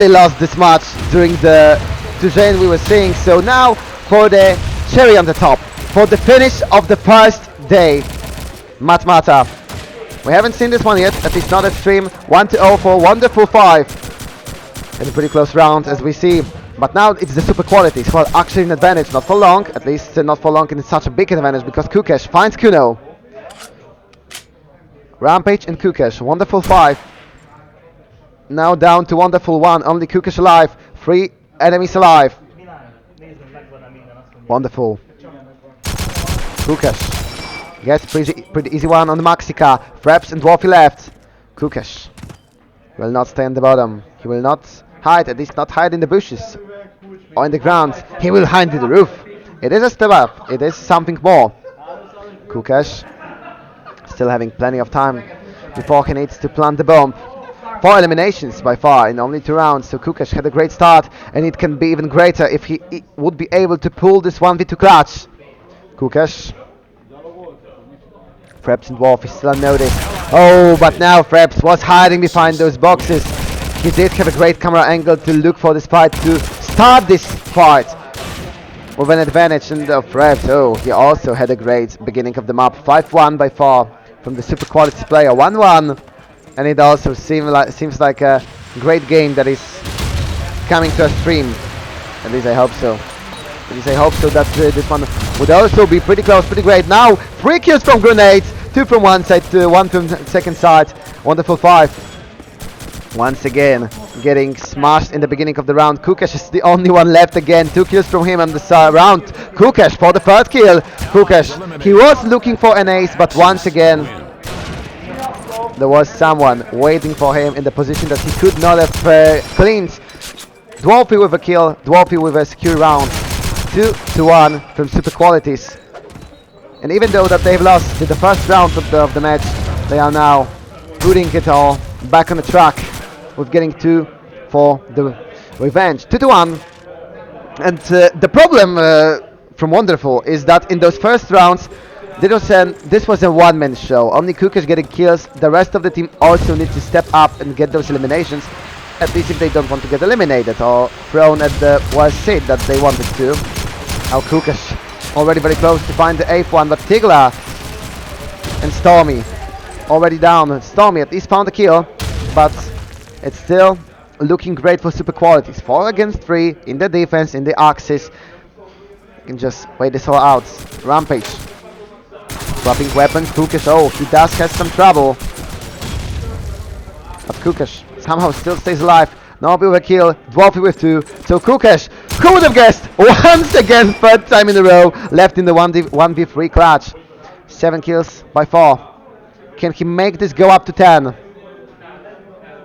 They lost this match during the Tuesday we were seeing. So now for the cherry on the top, for the finish of the first day, Matmata. We haven't seen this one yet, at least not at stream. 1-0 for Wonderful 5. And a pretty close round as we see. But now it's the super qualities who are actually in advantage, not for long, at least not for long, and it's such a big advantage because Kukesh finds Kuno. Rampage and Kukesh, Wonderful 5. Now down to Wonderful 1, only Kukesh alive, 3 enemies alive. Wonderful. Kukesh gets pretty easy one on the Maxika. Fraps and Dwarfy left. Kukesh will not stay on the bottom. He will not hide, at least not hide in the bushes or in the ground. He will hide in the roof. It is a step up. It is something more. Kukesh still having plenty of time before he needs to plant the bomb. 4 eliminations by far in only 2 rounds, so Kukesh had a great start, and it can be even greater if he would be able to pull this 1v2 clutch. Kukesh. Fraps and Dwarf is still unnoticed. Oh, but now Fraps was hiding behind those boxes. He did have a great camera angle to look for this fight, to start this fight with an advantage. And Fraps, oh, he also had a great beginning of the map. 5-1 by far from the super quality player. 1-1. And it also seems like a great game that is coming to a stream. At least I hope so. At least I hope so that this one would also be pretty close, pretty great. Now, 3 kills from grenades, 2 from one side, 1 from second side. Wonderful 5. Once again, getting smashed in the beginning of the round. Kukesh is the only one left again. 2 kills from him on the round. Kukesh for the 3rd kill. Kukesh, he was looking for an ace, but once again, there was someone waiting for him in the position that he could not have cleaned. Dwarfy with a kill, Dwarfy with a secure round. 2-1 from super qualities. And even though that they've lost in the first round of the match, they are now putting it all back on the track with getting 2 for the revenge. 2-1. And the problem from Wonderful is that in those first rounds, this was a one-man show. Only Kukesh getting kills. The rest of the team also needs to step up and get those eliminations. At least if they don't want to get eliminated or thrown at the worst seat that they wanted to. Now Kukesh already very close to find the 8th one, but Tigla and Stormy already down. Stormy at least found a kill, but it's still looking great for super qualities. 4 against 3 in the defense, in the axis. You can just wait this all out. Rampage. Dropping weapons, Kukesh, oh, he does have some trouble. But Kukesh somehow still stays alive. Nobi with a kill, Dwarfy with 2. So Kukesh, who would have guessed? Once again, 3rd time in a row, left in the 1v3 clutch. 7 kills by 4. Can he make this go up to 10?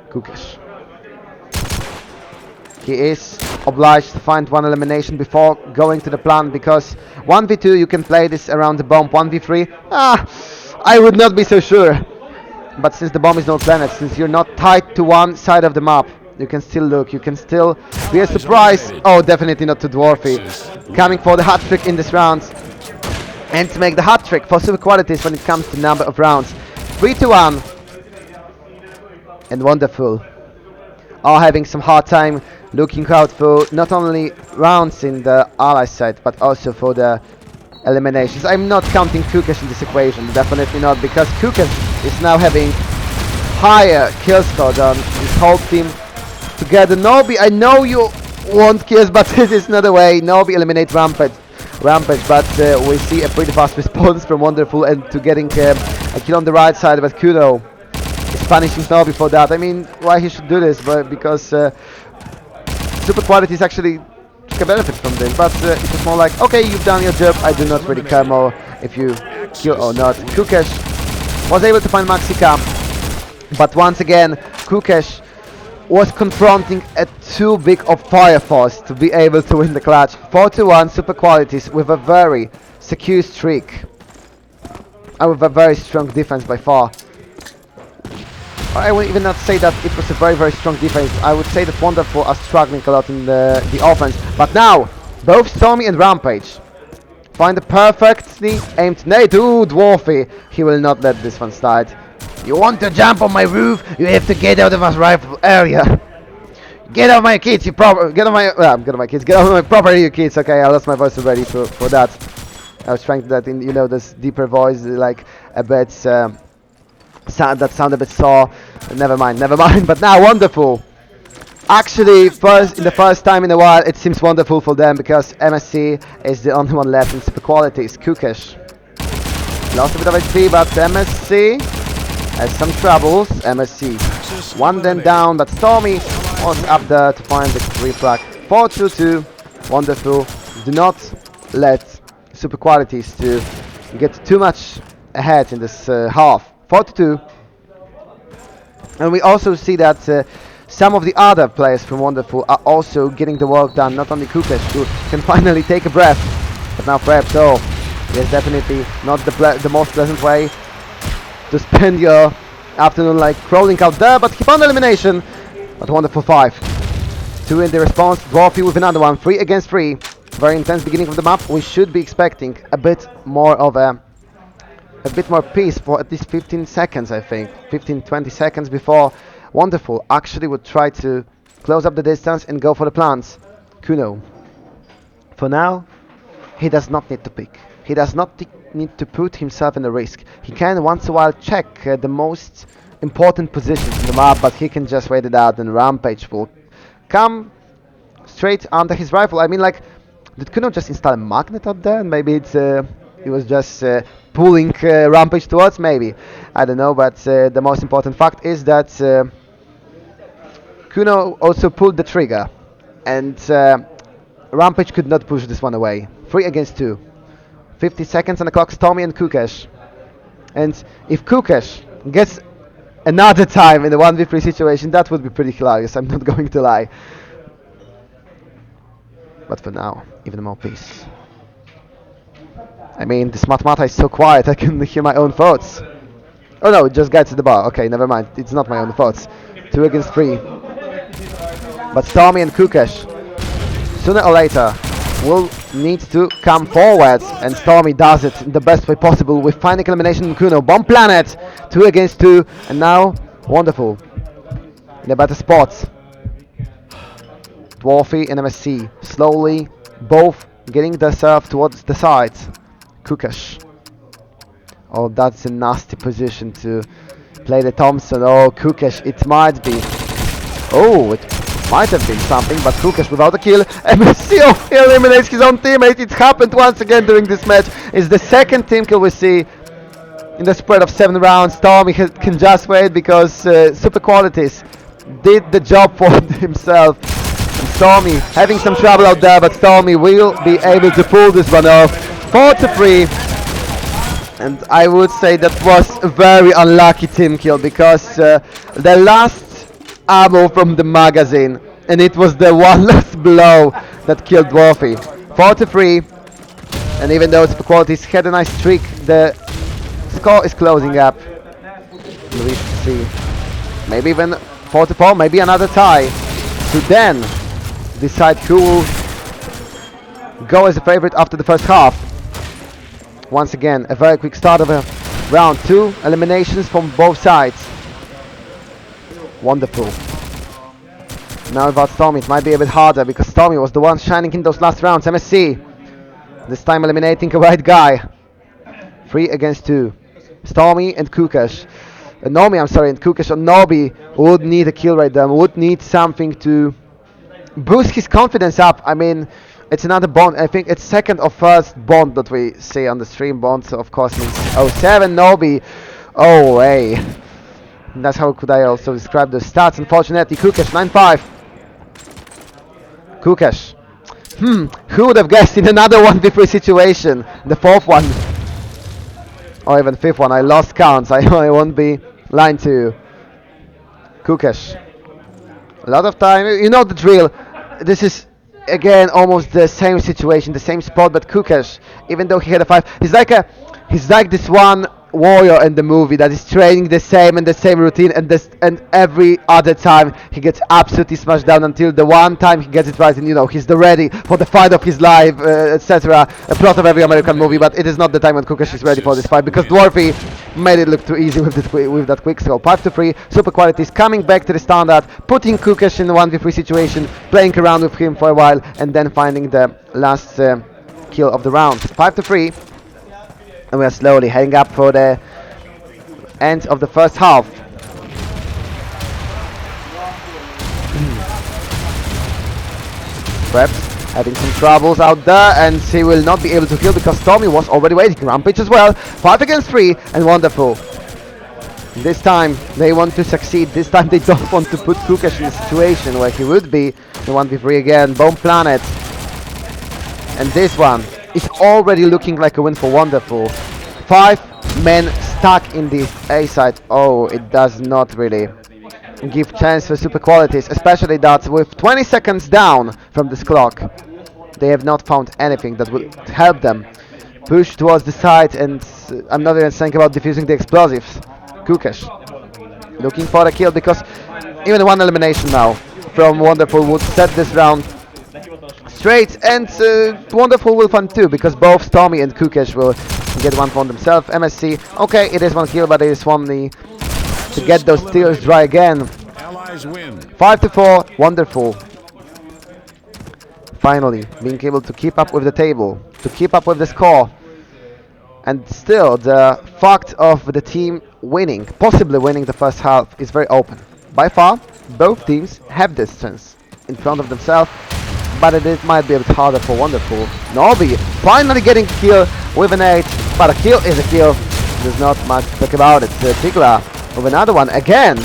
Kukesh. He is obliged to find 1 elimination before going to the plant, because 1v2 you can play this around the bomb. 1v3, I would not be so sure. But since the bomb is no planet, since you're not tied to one side of the map, you can still look, you can still be a surprise. Oh, definitely not to Dwarfy. Coming for the hat trick in this round. And to make the hat trick for super qualities when it comes to number of rounds. 3-1. And Wonderful are having some hard time looking out for not only rounds in the ally side, but also for the eliminations. I'm not counting Kukesh in this equation, definitely not, because Kukesh is now having higher kill score than his whole team together. Nobi, I know you want kills, but this is not the way. Nobi eliminates Rampage, but we see a pretty fast response from Wonderful and to getting a kill on the right side, but Kuno is punishing Nobi for that. I mean, why he should do this? But because super qualities actually took a benefit from this, but it was more like, okay, you've done your job, I do not really care more if you kill or not. Kukesh was able to find Maxika, but once again, Kukesh was confronting a too big of fire force to be able to win the clutch. 4-1 super qualities with a very secure streak, and with a very strong defense by far. I would even not say that it was a very, very strong defense. I would say that Wonderful are struggling a lot in the offense. But now, both Stormy and Rampage find a perfectly aimed nade. Ooh, Dwarfy. He will not let this one slide. You want to jump on my roof? You have to get out of our rifle area. Get off my kids, you proper. Get off my. Get off my kids. Get off my property, you kids. Okay, I lost my voice already for that. I was trying to that in this deeper voice, like a bit sound a bit sore. Never mind, never mind. But now wonderful. Actually, in the first time in a while, it seems wonderful for them because MSC is the only one left in super qualities. Kukesh lost a bit of HP, but MSC has some troubles. MSC one then down, but Stormy was up there to find the refrag. 4-2-2, wonderful. Do not let super qualities to get too much ahead in this half. 4-2, and we also see that some of the other players from Wonderful are also getting the work done. Not only Kukesh, who can finally take a breath, but now Prep. So it's definitely not the most pleasant way to spend your afternoon, like crawling out there. But keep on elimination. But Wonderful 5. 2 in the response. Dwarfy with another one. 3 against 3. Very intense beginning of the map. We should be expecting a bit more of a bit more peace for at least 15 seconds, I think. 15-20 seconds before Wonderful actually would try to close up the distance and go for the plants. Kuno. For now, he does not need to pick. He does not need to put himself in a risk. He can once in a while check the most important positions in the map, but he can just wait it out and Rampage will come straight under his rifle. I mean, like, did Kuno just install a magnet up there? And maybe he was just pulling Rampage towards, maybe. I don't know, but the most important fact is that Kuno also pulled the trigger, and Rampage could not push this one away. 3 against 2. 50 seconds on the clock, Stormy and Kukesh. And if Kukesh gets another time in a 1v3 situation, that would be pretty hilarious, I'm not going to lie. But for now, even more peace. I mean, this Matmata is so quiet, I can hear my own thoughts. Oh no, it just gets to the bar. Okay, never mind, it's not my own thoughts. 2 against 3. But Stormy and Kukesh, sooner or later, will need to come forward, and Stormy does it in the best way possible with final elimination in Kuno. Bomb Planet, 2 against 2, and now Wonderful in a better spot. Dwarfy and MSC slowly both getting themselves towards the sides. Kukesh. Oh, that's a nasty position to play the Thompson. Oh, Kukesh, it might be. Oh, it might have been something, but Kukesh without a kill. MSC eliminates his own teammate. It happened once again during this match. It's the second team kill we see in the spread of 7 rounds. Stormy can just wait because super qualities did the job for himself. And Stormy having some trouble out there, but Stormy will be able to pull this one off. 4-3. And I would say that was a very unlucky team kill because the last ammo from the magazine, and it was the one last blow that killed Dwarfy. 4-3. And even though super qualities had a nice streak, the score is closing up. We see maybe even 4-4, maybe another tie to then decide who will go as a favorite after the first half. Once again, a very quick start of a round 2. Eliminations from both sides. Wonderful. Now without Stormy, it might be a bit harder because Stormy was the one shining in those last rounds. MSC, this time eliminating a right guy. 3 against 2. Stormy and Kukesh. Nomi, I'm sorry, and Kukesh or Nobi would need a kill right there. Would need something to boost his confidence up. I mean, it's another bond. I think it's second or first bond that we see on the stream. Bond, so of course, means 07 Nobi. Oh, hey. That's how could I also describe the stats. Unfortunately, Kukesh 9-5. Kukesh. Who would have guessed in another 1v3 situation? The fourth one. Or even fifth one. I lost counts. I won't be lying to you. Kukesh. A lot of time. You know the drill. This is again almost the same situation, the same spot, but Kukesh, even though he had a 5, he's like this one warrior in the movie that is training the same routine, and every other time he gets absolutely smashed down until the one time he gets it right, and he's the ready for the fight of his life, etc. A plot of every American movie, but it is not the time when Kukash is ready for this fight because Dwarfy made it look too easy with that quick score. 5-3, super qualities coming back to the standard, putting Kukash in the 1v3 situation, playing around with him for a while, and then finding the last kill of the round. 5-3. And we are slowly heading up for the end of the first half. Preps having some troubles out there, and he will not be able to kill because Tommy was already waiting. Rampage as well. 5 against 3, and wonderful. This time they want to succeed. This time they don't want to put Kukash in a situation where he would be the 1v3 again. Bomb Planet. And this one is already looking like a win for Wonderful. 5 men stuck in the A side. Oh, it does not really give chance for super qualities, especially that with 20 seconds down from this clock, they have not found anything that would help them push towards the side, and I'm not even thinking about defusing the explosives. Kukash looking for a kill because even one elimination now from Wonderful would set this round straight, and Wonderful will find 2 because both Tommy and Kukash will get one for themselves. MSC, okay, it is 1 kill, but it is only to get those tears dry again. 5-4, Wonderful. Finally, being able to keep up with the table, to keep up with the score. And still, the fact of the team winning, possibly winning the first half, is very open. By far, both teams have this chance in front of themselves, but it might be a bit harder for Wonderful. Novi finally getting a kill with an 8, but a kill is a kill. There's not much to talk about it. Tigla with another one again.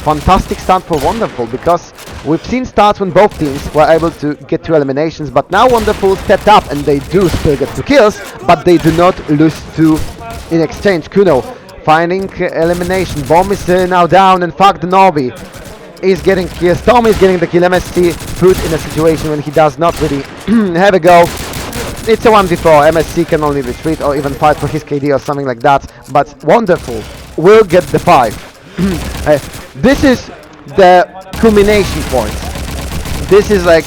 Fantastic start for Wonderful, because we've seen starts when both teams were able to get 2 eliminations, but now Wonderful stepped up and they do still get 2 kills, but they do not lose 2 in exchange. Kuno finding elimination. Bomb is now down, and fuck the Novi is getting kills. Tom is getting the kill. MSC put in a situation when he does not really have a go. It's a 1v4. MSC can only retreat or even fight for his KD or something like that, but Wonderful will get the 5. This is the culmination point. This is like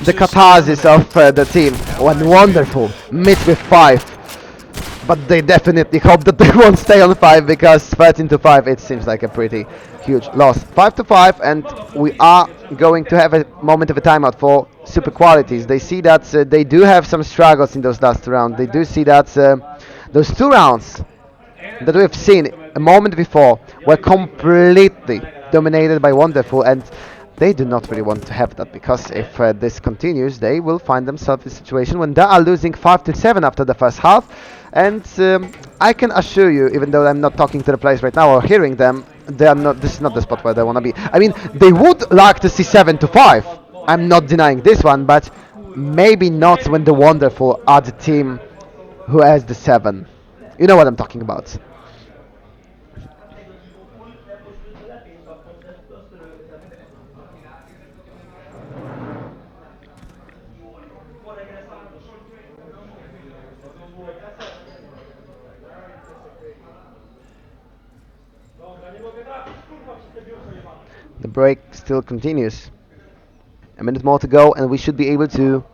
the catharsis of the team when Wonderful meets with 5. But they definitely hope that they won't stay on 5, because 13-5 it seems like a pretty huge loss. 5-5, and we are going to have a moment of a timeout for super qualities. They see that they do have some struggles in those last 2 rounds. They do see that those 2 rounds that we've seen a moment before were completely dominated by Wonderful, and they do not really want to have that, because if this continues, they will find themselves in a situation when they are losing 5-7 after the first half. And I can assure you, even though I'm not talking to the players right now or hearing them, they are not. This is not the spot where they want to be. I mean, they would like to see 7-5. I'm not denying this one, but maybe not when the Wonderful are the team who has the 7. You know what I'm talking about. The break still continues. A minute more to go, and we should be able to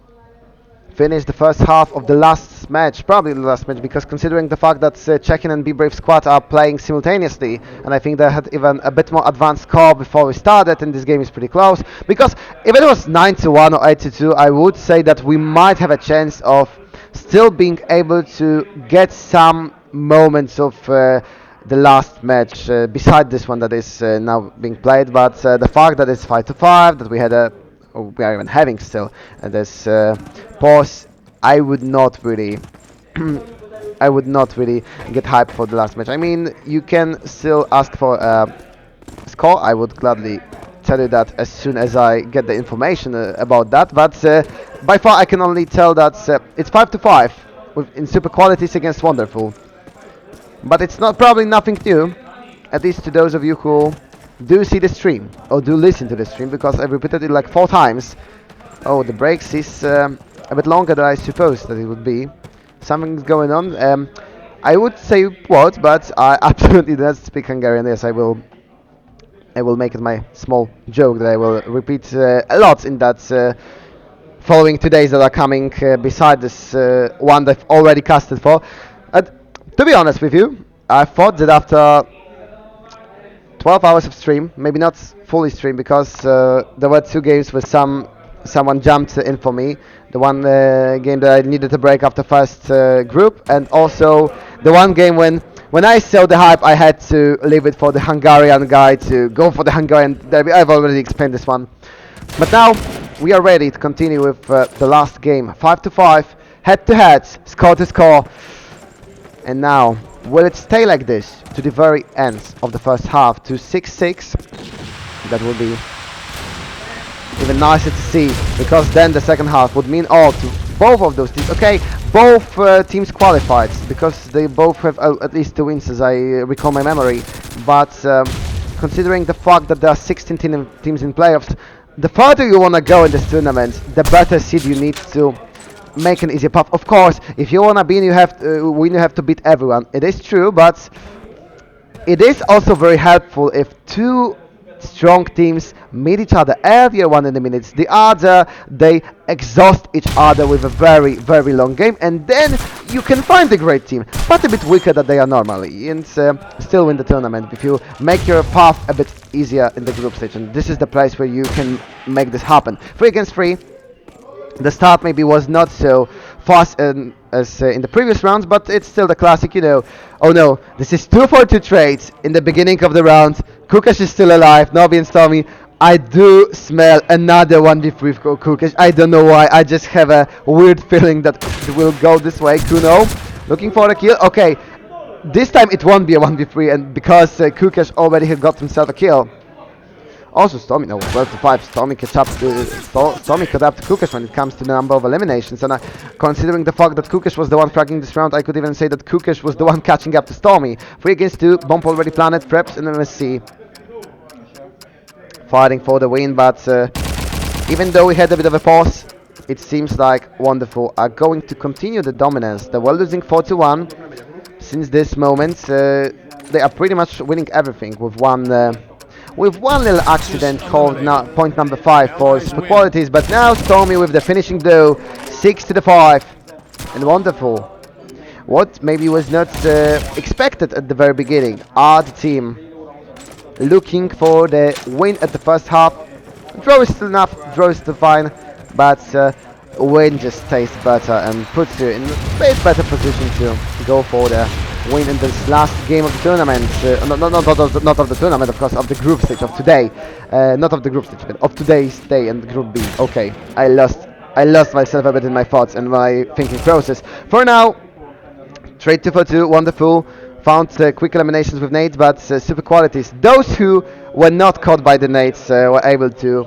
finish the first half of the last match, probably the last match, because considering the fact that Check-in and Be Brave squad are playing simultaneously, and I think they had even a bit more advanced score before we started, and this game is pretty close. Because if it was 9-1 or 8-2, I would say that we might have a chance of still being able to get some moments of the last match beside this one that is now being played, but the fact that it's 5-5, that we had we are even having still this pause, I would not really I would not really get hyped for the last match. I mean, you can still ask for a score. I would gladly tell you that as soon as I get the information about that, but by far I can only tell that it's 5-5 in super qualities against Wonderful. But it's not probably nothing new, at least to those of you who do see the stream or do listen to the stream, because I've repeated it like 4 times. Oh, the breaks is a bit longer than I supposed that it would be. Something's going on. I would say what, but I absolutely do not speak Hungarian. Yes, I will make it my small joke that I will repeat a lot in that following 2 days that are coming beside this one that I've already casted for. To be honest with you, I thought that after 12 hours of stream, maybe not fully stream because there were 2 games where someone jumped in for me. The one game that I needed to break after first group, and also the one game when I saw the hype, I had to leave it for the Hungarian guy to go for the Hungarian derby. I've already explained this one, but now we are ready to continue with the last game, 5-5, head to head, score to score. And now, will it stay like this to the very end of the first half, to 6-6? That would be even nicer to see, because then the second half would mean all to both of those teams. Okay, both teams qualified, because they both have at least 2 wins, as I recall my memory. But considering the fact that there are 16 teams in playoffs, the further you want to go in this tournament, the better seed you need to make an easier path. Of course, if you wanna win, you have to beat everyone. It is true, but it is also very helpful if 2 strong teams meet each other earlier one in the minutes. The other, they exhaust each other with a very, very long game, and then you can find a great team, but a bit weaker than they are normally, and still win the tournament if you make your path a bit easier in the group stage. And this is the place where you can make this happen. 3 against 3. The start maybe was not so fast as in the previous rounds, but it's still the classic, you know. Oh no, this is 2-4-2 trades in the beginning of the round. Kukash is still alive, Nobi and Stormy. I do smell another 1v3 for Kukash. I don't know why, I just have a weird feeling that it will go this way. Kuno, looking for a kill. Okay, this time it won't be a 1v3, and because Kukash already had got himself a kill. Also, Stormy, no, 12-5. Stormy Stormy caught up to Kukash when it comes to the number of eliminations. And considering the fact that Kukash was the one fragging this round, I could even say that Kukash was the one catching up to Stormy. 3 against 2, bomb already planted, Preps and MSC fighting for the win. But even though we had a bit of a pause, it seems like Wonderful are going to continue the dominance. They were losing 4-1 since this moment. They are pretty much winning everything with one little accident called point number 5 for superqualities. But now Stormy with the finishing blow, 6-5, and Wonderful. What maybe was not expected at the very beginning are the team looking for the win at the first half. Draw is still enough, draw is still fine, but win just tastes better and puts you in a bit better position to go for the win in this last game of the tournament. Not of the tournament, of course, of the group stage of today. Not of the group stage, but of today's day and Group B. Okay, I lost myself a bit in my thoughts and my thinking process. For now, trade 2-4-2, Wonderful. Found quick eliminations with nades, but super qualities. Those who were not caught by the nades were able to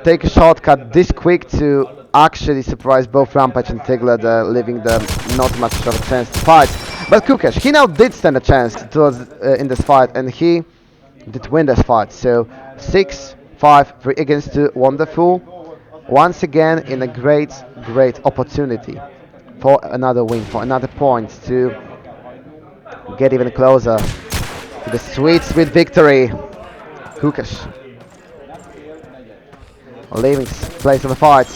take a shortcut this quick to actually surprise both Rampage and Tigler, leaving them not much of a chance to fight. But Kukash, he now did stand a chance in this fight, and he did win this fight. So 6-5, 3 against 2, Wonderful. Once again in a great opportunity for another win, for another point to get even closer to the sweet victory. Kukash leaving place of the fight.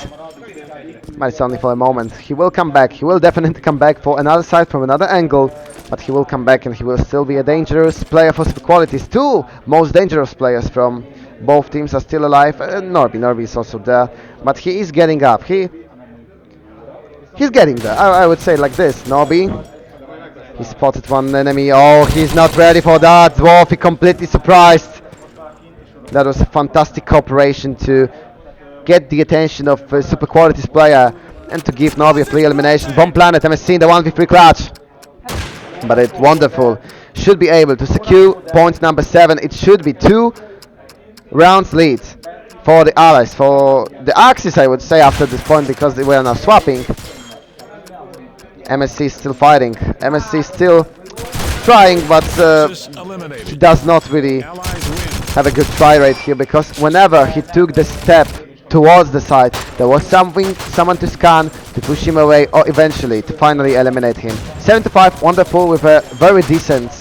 But it's only for a moment. He will come back. He will definitely come back for another side from another angle. But he will come back and he will still be a dangerous player for super qualities. 2 most dangerous players from both teams are still alive. Norby is also there. But he is getting up. He's getting there. I would say like this. Norby. He spotted one enemy. Oh, he's not ready for that. Dwarf, he completely surprised. That was a fantastic cooperation to get the attention of super qualities player and to give Norby a free elimination. Bomb planet, MSC in the 1v3 clutch. But it's Wonderful. Should be able to secure point number 7. It should be 2 rounds lead for the allies. For the Axis, I would say, after this point, because they were now swapping. MSC is still fighting. MSC still trying, but he does not really have a good try rate here, because whenever he took the step towards the side. There was someone to scan, to push him away, or eventually to finally eliminate him. 7-5, wonderful, with a very decent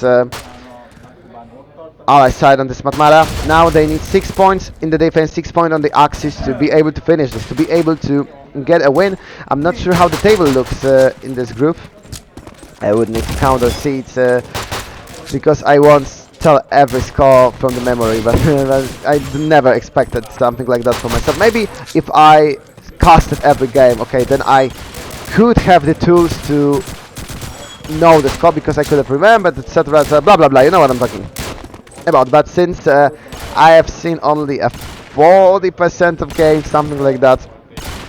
Allied side on this Matmara. Now they need 6 points in the defense, 6 points on the Axis to be able to finish this, to be able to get a win. I'm not sure how the table looks in this group. I would need to count those seats because I won't tell every score from the memory, but I never expected something like that for myself. Maybe if I casted every game, okay, then I could have the tools to know the score because I could have remembered, etc. Blah blah blah. You know what I'm talking about. But since I have seen only a 40% of games, something like that,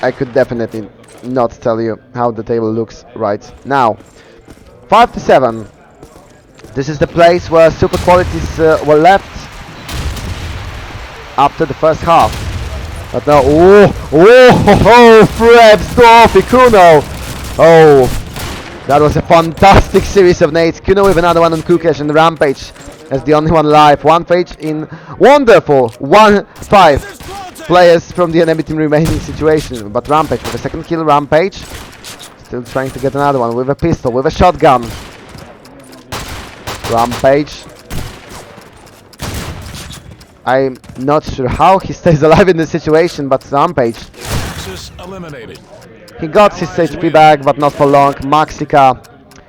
I could definitely not tell you how the table looks right now. 5-7. This is the place where super qualities were left after the first half. But now, Frebs, Dwarfy, Kuno. Oh, that was a fantastic series of nades. Kuno with another one on Kukesh and Rampage as the only one alive. One page in wonderful 1-5 players from the enemy team remaining situation. But Rampage with a second kill. Rampage still trying to get another one with a pistol, with a shotgun. Rampage. I'm not sure how he stays alive in this situation, but Rampage. He got his HP back, but not for long. Maxica.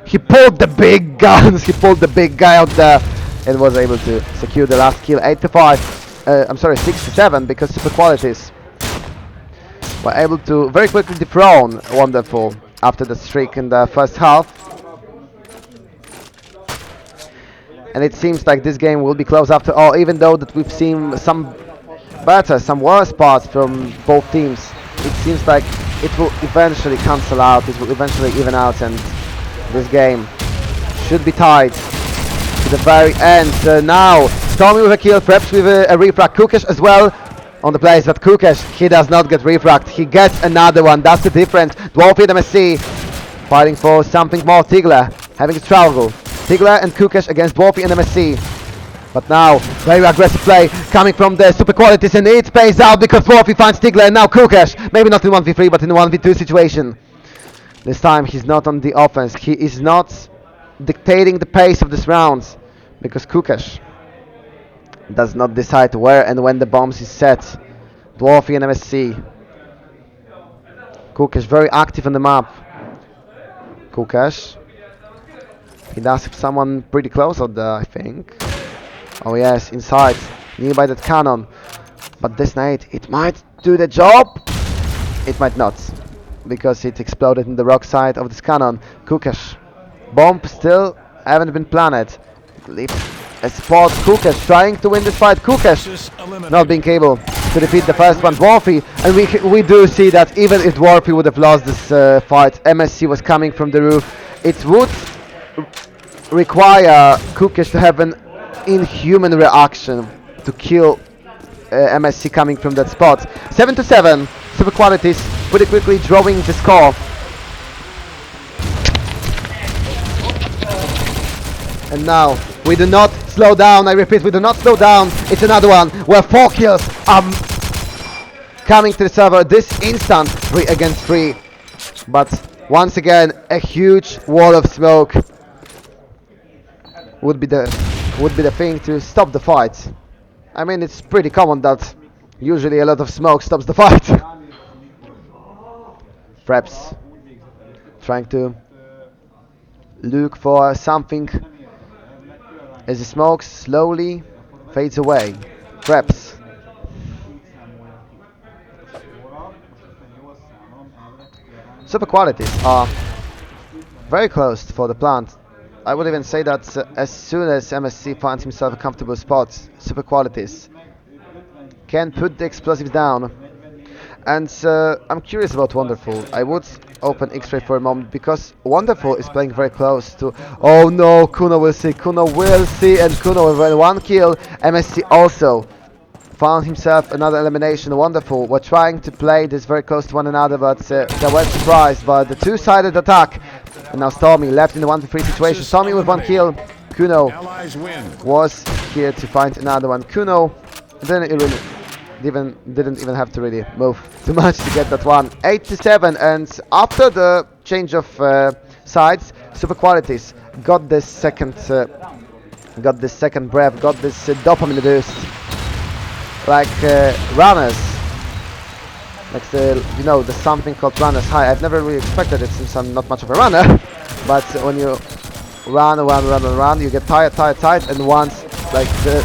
He pulled the big guns. He pulled the big guy out there and was able to secure the last kill. 8-5. I'm sorry, 6-7, because super qualities were able to very quickly dethrone Wonderful after the streak in the first half. And it seems like this game will be close after all, even though that we've seen some better, some worse parts from both teams. It seems like it will eventually cancel out, it will eventually even out, and this game should be tied to the very end. Now, Stormy with a kill, perhaps with a refrag. Kukesh as well on the place, but Kukesh, he does not get refragged. He gets another one, that's the difference. Dwarfy and MSC fighting for something more. Tigler having a struggle. Tigler and Kukesh against Dwarfy and MSC. But now, very aggressive play coming from the super qualities, and it pays out because Dwarfy finds Tigler, and now Kukesh. Maybe not in 1v3, but in a 1v2 situation. This time he's not on the offense. He is not dictating the pace of this round because Kukesh does not decide where and when the bombs is set. Dwarfy and MSC. Kukesh very active on the map. Kukesh. He does have someone pretty close out there, I think. Oh yes, inside, nearby that cannon. But this nade, it might do the job. It might not, because it exploded in the rock side of this cannon. Kukesh. Bomb still haven't been planted. Leaves a spot. Kukesh trying to win this fight. Kukesh not being able to defeat the first one. Dwarfy, and we do see that even if Dwarfy would have lost this fight, MSC was coming from the roof. It would require Kukesh to have an inhuman reaction to kill MSC coming from that spot. 7-7, super qualities pretty quickly drawing the score. And now we do not slow down. I repeat, we do not slow down. It's another one where 4 kills are coming to the server this instant, 3 against 3. But once again, a huge wall of smoke would be the thing to stop the fight. I mean, it's pretty common that usually a lot of smoke stops the fight. Preps trying to look for something as the smoke slowly fades away. Preps. Super qualities are very close for the plant. I would even say that as soon as MSC finds himself a comfortable spot, super qualities can put the explosives down. And I'm curious about Wonderful. I would open X-Ray for a moment because Wonderful is playing very close to... Oh no, Kuno will see, and Kuno with 1 kill. MSC also found himself another elimination. Wonderful. We're trying to play this very close to one another, but they were surprised by the two-sided attack. And now Stormy left in the 1v3 situation. Stormy with 1 kill. Kuno was here to find another one. Kuno didn't really didn't even have to really move too much to get that one. 8-7, and after the change of sides, super qualities got this second breath, got this dopamine boost, like runners. Like there's something called runners high. I've never really expected it since I'm not much of a runner, but when you run, you get tired, and once like the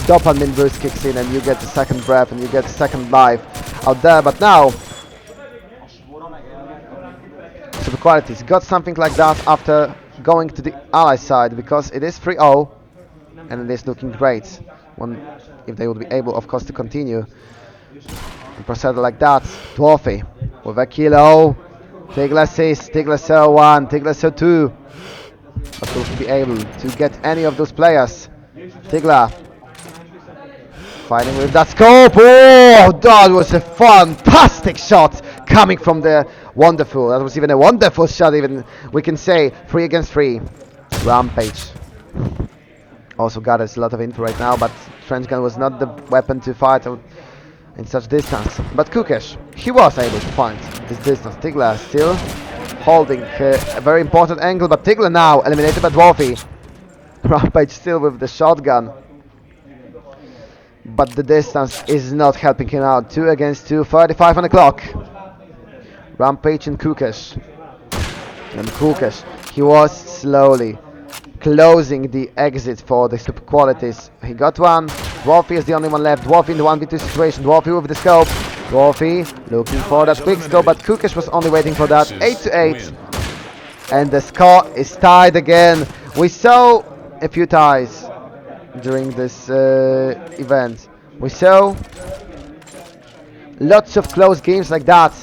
dopamine boost kicks in and you get the second breath and you get the second life out there. But now super qualities got something like that after going to the ally side, because it is 3-0 and it is looking great if they would be able, of course, to continue and proceed like that. Dwarfy with a kilo. Tigla assist, Tigla 0-1, Tigla 0-2. But will he be able to get any of those players? Tigla fighting with that scope. Oh, that was a fantastic shot coming from the wonderful. That was even a wonderful shot, even we can say. 3 against 3. Rampage also got us a lot of info right now, but trench gun was not the weapon to fight in such distance. But Kukesh, he was able to find this distance. Tigla still holding a very important angle, but Tigla now eliminated by Dwarfy. Rampage still with the shotgun, but the distance is not helping him out. 2 against 2, 35 on the clock. Rampage and Kukesh. And Kukesh, he was slowly closing the exit for the super qualities. He got one. Dwarfy is the only one left. Dwarfy in the 1v2 situation. Dwarfy with the scope. Dwarfy looking for that quick scope, but Kukesh was only waiting for that. 8-8. And the score is tied again. We saw a few ties during this event. We saw lots of close games like that,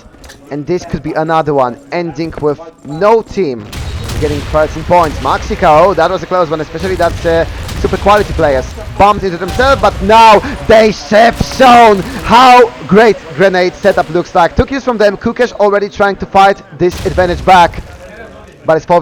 and this could be another one, ending with no team getting 13 points. Mexico, oh, that was a close one, especially that super quality players bumped into themselves, but now they have shown how great grenade setup looks like. Took use from them. Kukesh already trying to fight this advantage back, but it's